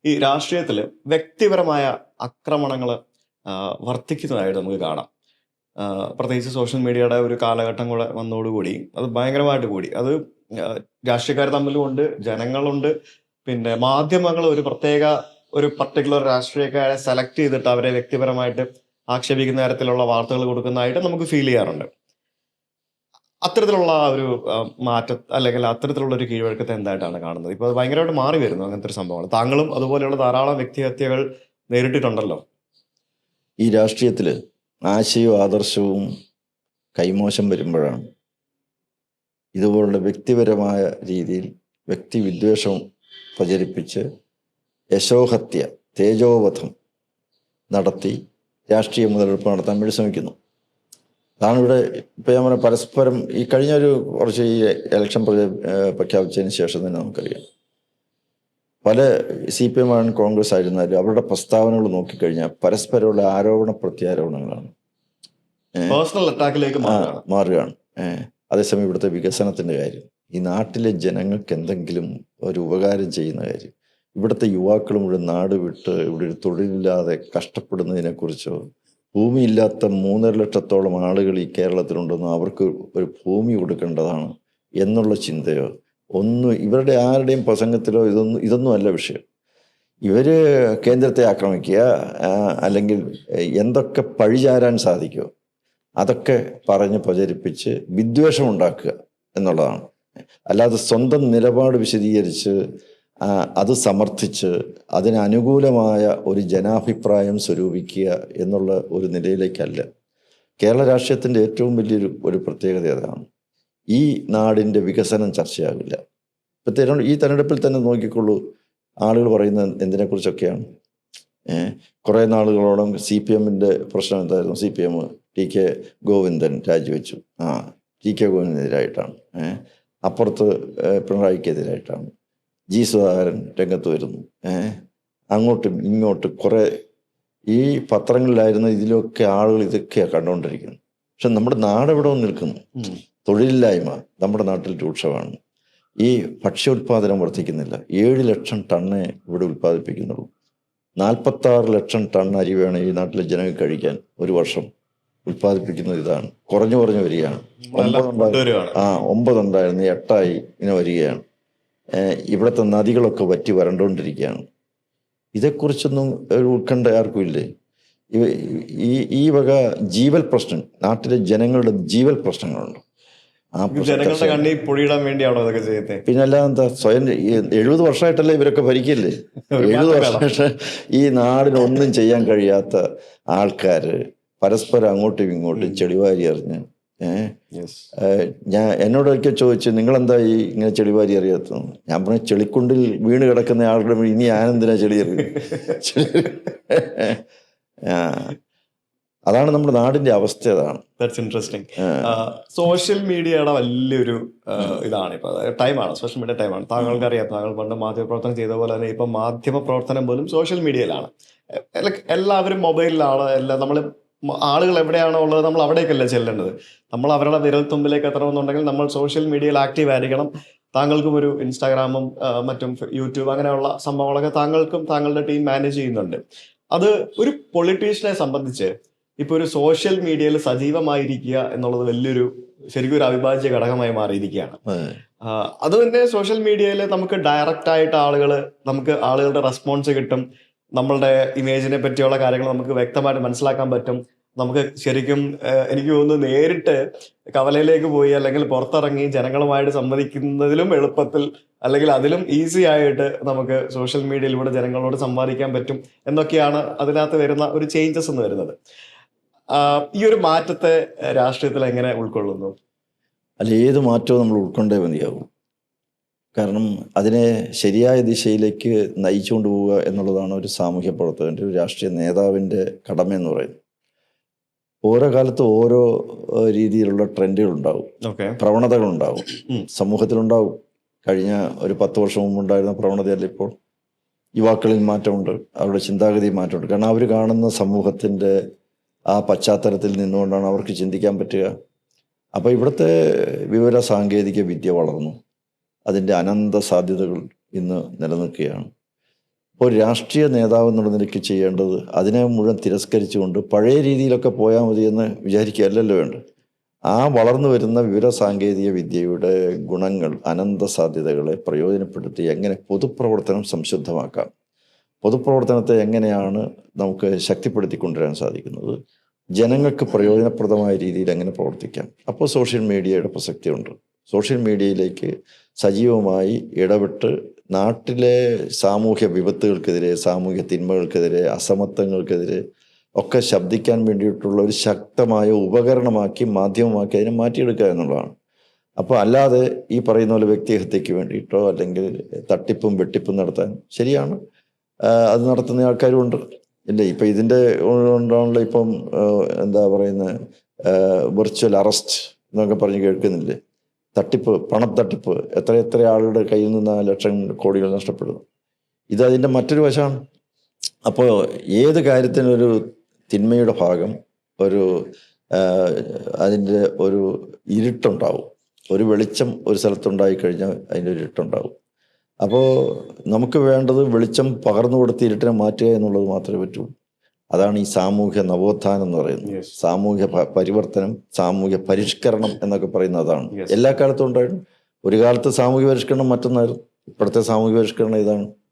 ഈ രാഷ്ട്രീയത്തിൽ വ്യക്തിപരമായ ആക്രമണങ്ങൾ വർദ്ധിക്കുന്നതായിട്ട് നമുക്ക് കാണാം. പ്രത്യേകിച്ച് സോഷ്യൽ മീഡിയയുടെ ഒരു കാലഘട്ടം കൂടെ വന്നതോടുകൂടി അത് ഭയങ്കരമായിട്ട് കൂടി. അത് രാഷ്ട്രീയക്കാർ തമ്മിലുമുണ്ട്, ജനങ്ങളുണ്ട്, പിന്നെ മാധ്യമങ്ങൾ ഒരു പർട്ടിക്കുലർ രാഷ്ട്രീയക്കാരെ സെലക്ട് ചെയ്തിട്ട് അവരെ വ്യക്തിപരമായിട്ട് ആക്ഷേപിക്കുന്ന തരത്തിലുള്ള വാർത്തകൾ കൊടുക്കുന്നതായിട്ട് നമുക്ക് ഫീൽ ചെയ്യാറുണ്ട്. അത്തരത്തിലുള്ള ഒരു അല്ലെങ്കിൽ അത്തരത്തിലുള്ള ഒരു കീഴ്വഴക്കത്തെ എന്തായിട്ടാണ് കാണുന്നത്? ഇപ്പൊ അത് ഭയങ്കരമായിട്ട് മാറി വരുന്നു അങ്ങനത്തെ ഒരു സംഭവമാണ്. താങ്കളും അതുപോലെയുള്ള ധാരാളം വ്യക്തിഹത്യകൾ നേരിട്ടിട്ടുണ്ടല്ലോ. ഈ രാഷ്ട്രീയത്തിൽ ആശയവും ആദർശവും കൈമോശം വരുമ്പോഴാണ് ഇതുപോലുള്ള വ്യക്തിപരമായ രീതിയിൽ വ്യക്തിവിദ്വേഷം പ്രചരിപ്പിച്ച് യശോഹത്യ, തേജോവധം നടത്തി രാഷ്ട്രീയ മുതലെടുപ്പ് നടത്താൻ വേണ്ടി ശ്രമിക്കുന്നു. അതാണ് ഇവിടെ ഇപ്പം ഞാൻ പറഞ്ഞ പരസ്പരം ഈ കുറച്ച് ഈ ഇലക്ഷൻ പ്രഖ്യാപിച്ചതിന് ശേഷം തന്നെ നമുക്കറിയാം പല CPM ആണെങ്കിലും കോൺഗ്രസ് ആയിരുന്നാലും അവരുടെ പ്രസ്താവനകൾ നോക്കിക്കഴിഞ്ഞാൽ പരസ്പരമുള്ള ആരോപണ പ്രത്യാരോപണങ്ങളാണ്, പേഴ്സണൽ അറ്റാക്കിലേക്ക് മാറുകയാണ്. അതേസമയം ഇവിടുത്തെ വികസനത്തിൻ്റെ കാര്യം, ഈ നാട്ടിലെ ജനങ്ങൾക്ക് എന്തെങ്കിലും ഒരു ഉപകാരം ചെയ്യുന്ന കാര്യം, ഇവിടുത്തെ യുവാക്കൾ മുഴുവൻ നാട് വിട്ട് ഇവിടെ ഒരു തൊഴിലില്ലാതെ കഷ്ടപ്പെടുന്നതിനെക്കുറിച്ചോ, ഭൂമിയില്ലാത്ത 3.5 ലക്ഷത്തോളം ആളുകൾ ഈ കേരളത്തിലുണ്ടെന്നോ അവർക്ക് ഒരു ഭൂമി കൊടുക്കേണ്ടതാണ് എന്നുള്ള ചിന്തയോ ഒന്നും ഇവരുടെ ആരുടെയും പ്രസംഗത്തിലോ ഇതൊന്നും അല്ല വിഷയം. ഇവർ കേന്ദ്രത്തെ ആക്രമിക്കുക, അല്ലെങ്കിൽ എന്തൊക്കെ പഴിചാരാൻ സാധിക്കുമോ അതൊക്കെ പറഞ്ഞ് പ്രചരിപ്പിച്ച് വിദ്വേഷം ഉണ്ടാക്കുക എന്നുള്ളതാണ്. അല്ലാതെ സ്വന്തം നിലപാട് വിശദീകരിച്ച് അത് സമർത്ഥിച്ച് അതിനനുകൂലമായ ഒരു ജനാഭിപ്രായം സ്വരൂപിക്കുക എന്നുള്ള ഒരു നിലയിലേക്കല്ല. കേരള രാഷ്ട്രീയത്തിൻ്റെ ഏറ്റവും വലിയൊരു പ്രത്യേകത അതാണ്. ഈ നാടിൻ്റെ വികസനം ചർച്ചയാകില്ല. ഇപ്പം ഈ തെരഞ്ഞെടുപ്പിൽ തന്നെ നോക്കിക്കൊള്ളൂ, ആളുകൾ പറയുന്നത് എന്തിനെക്കുറിച്ചൊക്കെയാണ്. കുറേ നാളുകളോളം CPMൻ്റെ പ്രശ്നം എന്തായിരുന്നു? CPM TK ഗോവിന്ദൻ രാജിവെച്ചു. TK ഗോവിന്ദനെതിരായിട്ടാണ്. അപ്പുറത്ത് പിണറായിക്കെതിരായിട്ടാണ്. G സുധാകരൻ രംഗത്ത് വരുന്നു. അങ്ങോട്ടും ഇങ്ങോട്ടും കുറേ ഈ പത്രങ്ങളിലായിരുന്ന ഇതിലൊക്കെ ആളുകൾ ഇതൊക്കെയാണ് കണ്ടുകൊണ്ടിരിക്കുന്നത്. പക്ഷെ നമ്മുടെ നാടെവിടെ നിൽക്കുന്നു? തൊഴിലില്ലായ്മ നമ്മുടെ നാട്ടിൽ രൂക്ഷമാണ്. ഈ ഭക്ഷ്യോൽപാദനം വർദ്ധിക്കുന്നില്ല. 7 ലക്ഷം ടണ്ണേ ഇവിടെ ഉൽപ്പാദിപ്പിക്കുന്നുള്ളൂ. 46 ലക്ഷം ടൺ അരി വേണം ഈ നാട്ടിലെ ജനങ്ങൾ കഴിക്കാൻ ഒരു വർഷം. ഉൽപ്പാദിപ്പിക്കുന്നത് ഇതാണ്. കുറഞ്ഞു വരികയാണ്. 9 ഉണ്ടായിരുന്നു, 8 ഇങ്ങനെ വരികയാണ്. ഇവിടുത്തെ നദികളൊക്കെ വറ്റി വരണ്ടുകൊണ്ടിരിക്കുകയാണ്. ഇതേക്കുറിച്ചൊന്നും ഒരു ഉത്കണ്ഠ ആർക്കും ഇല്ലേ? ഈ വക ജീവൽ പ്രശ്നം, നാട്ടിലെ ജനങ്ങളുടെ ജീവൽ പ്രശ്നങ്ങളുണ്ട്. ജനങ്ങളുടെ കണ്ണി പൊഴിയിടാൻ വേണ്ടിയാണോ അതൊക്കെ ചെയ്യുന്നത്? പിന്നെ അല്ലാതെ എന്താ? സ്വയം 70 വർഷമായിട്ടല്ലേ ഇവരൊക്കെ ഭരിക്കല്ലേ? 70 വർഷമായിട്ട് ഈ നാടിനൊന്നും ചെയ്യാൻ കഴിയാത്ത ആൾക്കാർ പരസ്പരം അങ്ങോട്ടും ഇങ്ങോട്ടും ചെളിവാരി എറിഞ്ഞ് എന്നോട് ഒരിക്കൽ ചോദിച്ചു, നിങ്ങളെന്താ ഇങ്ങനെ ചെളിവാരി അറിയാത്തത്? ഞാൻ പറഞ്ഞു, ചെളിക്കുണ്ടിൽ വീണ് കിടക്കുന്ന ആളുടെ ഇനി ഞാനെന്തിനാ ചെളി എറിയുന്നത്? അതാണ് നമ്മുടെ നാടിന്റെ അവസ്ഥ. അതാണ്. That's interesting. സോഷ്യൽ മീഡിയയുടെ വലിയൊരു ഇതാണ് ഇപ്പൊ ടൈമാണ്, സോഷ്യൽ മീഡിയ ടൈമാണ്. താങ്കൾക്ക് അറിയാം, താങ്കൾ പണ്ട് മാധ്യമപ്രവർത്തനം ചെയ്ത പോലെ തന്നെ ഇപ്പം മാധ്യമ പ്രവർത്തനം പോലും സോഷ്യൽ മീഡിയയിലാണ്. എല്ലാവരും മൊബൈലിലാണ്. നമ്മൾ ആളുകൾ എവിടെയാണോ ഉള്ളത് നമ്മൾ അവിടേക്കല്ല ചെല്ലേണ്ടത്. നമ്മൾ അവരുടെ വിരൽത്തുമ്പിലേക്ക് എത്തണമെന്നുണ്ടെങ്കിൽ നമ്മൾ സോഷ്യൽ മീഡിയയിൽ ആക്റ്റീവ് ആയിരിക്കണം. താങ്കൾക്കും ഒരു ഇൻസ്റ്റാഗ്രാമും മറ്റും യൂട്യൂബ് അങ്ങനെയുള്ള സംഭവങ്ങളൊക്കെ താങ്കൾക്കും താങ്കളുടെ ടീം മാനേജ് ചെയ്യുന്നുണ്ട്. അത് ഒരു പൊളിറ്റീഷ്യനെ സംബന്ധിച്ച് ഇപ്പൊ ഒരു സോഷ്യൽ മീഡിയയിൽ സജീവമായിരിക്കുക എന്നുള്ളത് ശരിക്കും ഒരു അവിഭാജ്യ ഘടകമായി മാറിയിരിക്കുകയാണ്. അത് തന്നെ സോഷ്യൽ മീഡിയയിൽ നമുക്ക് ഡയറക്റ്റ് ആയിട്ട് നമുക്ക് ആളുകളുടെ റെസ്പോൺസ് കിട്ടും. നമ്മളുടെ ഇമേജിനെ പറ്റിയുള്ള കാര്യങ്ങൾ നമുക്ക് വ്യക്തമായിട്ട് മനസ്സിലാക്കാൻ പറ്റും. നമുക്ക് ശരിക്കും എനിക്ക് തോന്നുന്നു നേരിട്ട് കവലയിലേക്ക് പോയി അല്ലെങ്കിൽ പുറത്തിറങ്ങി ജനങ്ങളുമായിട്ട് സംവദിക്കുന്നതിലും എളുപ്പത്തിൽ അല്ലെങ്കിൽ അതിലും ഈസി ആയിട്ട് നമുക്ക് സോഷ്യൽ മീഡിയയിലൂടെ ജനങ്ങളോട് സംവാദിക്കാൻ പറ്റും എന്നൊക്കെയാണ് അതിനകത്ത് വരുന്ന ഒരു ചേഞ്ചസ് എന്ന് വരുന്നത്. ഈ ഒരു മാറ്റത്തെ രാഷ്ട്രീയത്തിൽ എങ്ങനെ ഉൾക്കൊള്ളുന്നു? ഏത് മാറ്റവും നമ്മൾ ഉൾക്കൊണ്ടേ മതിയാകും. കാരണം അതിനെ ശരിയായ ദിശയിലേക്ക് നയിച്ചുകൊണ്ട് പോവുക എന്നുള്ളതാണ് ഒരു സാമൂഹ്യ പ്രവർത്തകൻ്റെ, ഒരു രാഷ്ട്രീയ നേതാവിൻ്റെ കടമയെന്ന് പറയുന്നത്. ഓരോ കാലത്തും ഓരോ രീതിയിലുള്ള ട്രെൻഡുകളുണ്ടാവും, പ്രവണതകളുണ്ടാവും, സമൂഹത്തിലുണ്ടാവും. കഴിഞ്ഞ ഒരു 10 വർഷം മുമ്പുണ്ടായിരുന്ന പ്രവണതയല്ല ഇപ്പോൾ. യുവാക്കളിൽ മാറ്റമുണ്ട്, അവരുടെ ചിന്താഗതിയിൽ മാറ്റമുണ്ട്. കാരണം അവർ കാണുന്ന സമൂഹത്തിൻ്റെ ആ പശ്ചാത്തലത്തിൽ നിന്നുകൊണ്ടാണ് അവർക്ക് ചിന്തിക്കാൻ പറ്റുക. അപ്പോൾ ഇവിടുത്തെ വിവര സാങ്കേതിക വിദ്യ വളർന്നു, അതിൻ്റെ അനന്ത സാധ്യതകൾ ഇന്ന് നിലനിൽക്കുകയാണ്. ഒരു രാഷ്ട്രീയ നേതാവ് എന്നുള്ള നിലയ്ക്ക് ചെയ്യേണ്ടത് അതിനെ മുഴുവൻ തിരസ്കരിച്ചുകൊണ്ട് പഴയ രീതിയിലൊക്കെ പോയാൽ മതിയെന്ന് വിചാരിക്കുകയല്ലല്ലോ വേണ്ടത്. ആ വളർന്നു വരുന്ന വിവര സാങ്കേതിക വിദ്യയുടെ ഗുണങ്ങൾ, അനന്ത സാധ്യതകളെ പ്രയോജനപ്പെടുത്തി എങ്ങനെ പൊതുപ്രവർത്തനം സംശുദ്ധമാക്കാം, പൊതുപ്രവർത്തനത്തെ എങ്ങനെയാണ് നമുക്ക് ശക്തിപ്പെടുത്തിക്കൊണ്ടുവരാൻ സാധിക്കുന്നത്, ജനങ്ങൾക്ക് പ്രയോജനപ്രദമായ രീതിയിൽ എങ്ങനെ പ്രവർത്തിക്കാം. അപ്പോൾ സോഷ്യൽ മീഡിയയുടെ പ്രസക്തിയുണ്ട്. സോഷ്യൽ മീഡിയയിലേക്ക് സജീവമായി ഇടപെട്ട് നാട്ടിലെ സാമൂഹ്യ വിപത്തുകൾക്കെതിരെ, സാമൂഹ്യ തിന്മകൾക്കെതിരെ, അസമത്വങ്ങൾക്കെതിരെ ഒക്കെ ശബ്ദിക്കാൻ വേണ്ടിയിട്ടുള്ള ഒരു ശക്തമായ ഉപകരണമാക്കി, മാധ്യമമാക്കി അതിനെ മാറ്റിയെടുക്കുക എന്നുള്ളതാണ്. അപ്പോൾ അല്ലാതെ ഈ പറയുന്ന പോലെ വ്യക്തിഹത്യക്ക് വേണ്ടിയിട്ടോ അല്ലെങ്കിൽ തട്ടിപ്പും വെട്ടിപ്പും നടത്താൻ, ശരിയാണ്, അത് നടത്തുന്ന ആൾക്കാരും ഉണ്ട് ഇല്ലേ. ഇപ്പം ഇതിൻ്റെ ഉണ്ടാണല്ലോ ഇപ്പം എന്താ പറയുന്നത്, വെർച്വൽ അറസ്റ്റ് എന്നൊക്കെ പറഞ്ഞ് കേൾക്കുന്നില്ലേ. തട്ടിപ്പ്, പണത്തട്ടിപ്പ്, എത്ര ആളുടെ കയ്യിൽ നിന്ന് ലക്ഷം കോടികൾ നഷ്ടപ്പെടുന്നു. ഇത് അതിൻ്റെ മറ്റൊരു വശമാണ്. അപ്പോൾ ഏത് കാര്യത്തിനൊരു തിന്മയുടെ ഭാഗം, ഒരു അതിൻ്റെ ഒരു ഇരുട്ടുണ്ടാവും. ഒരു വെളിച്ചം ഒരു സ്ഥലത്തുണ്ടായി കഴിഞ്ഞാൽ അതിൻ്റെ ഒരു ഇരുട്ടുണ്ടാവും. അപ്പോൾ നമുക്ക് വേണ്ടത് വെളിച്ചം പകർന്നു കൊടുത്ത് ഇരുട്ടിനെ മാറ്റുക എന്നുള്ളത് മാത്രമേ പറ്റൂ. അതാണ് ഈ സാമൂഹ്യ നവോത്ഥാനം എന്ന് പറയുന്നത്. Yes. സാമൂഹ്യ പരിവർത്തനം, സാമൂഹ്യ പരിഷ്കരണം എന്നൊക്കെ പറയുന്നത് അതാണ്. Yes. എല്ലാ കാലത്തും ഉണ്ടായിരുന്നു. ഒരു കാലത്ത് സാമൂഹ്യ പരിഷ്കരണം മറ്റൊന്നായിരുന്നു. ഇപ്പോഴത്തെ സാമൂഹ്യ പരിഷ്കരണം ഇതാണ്.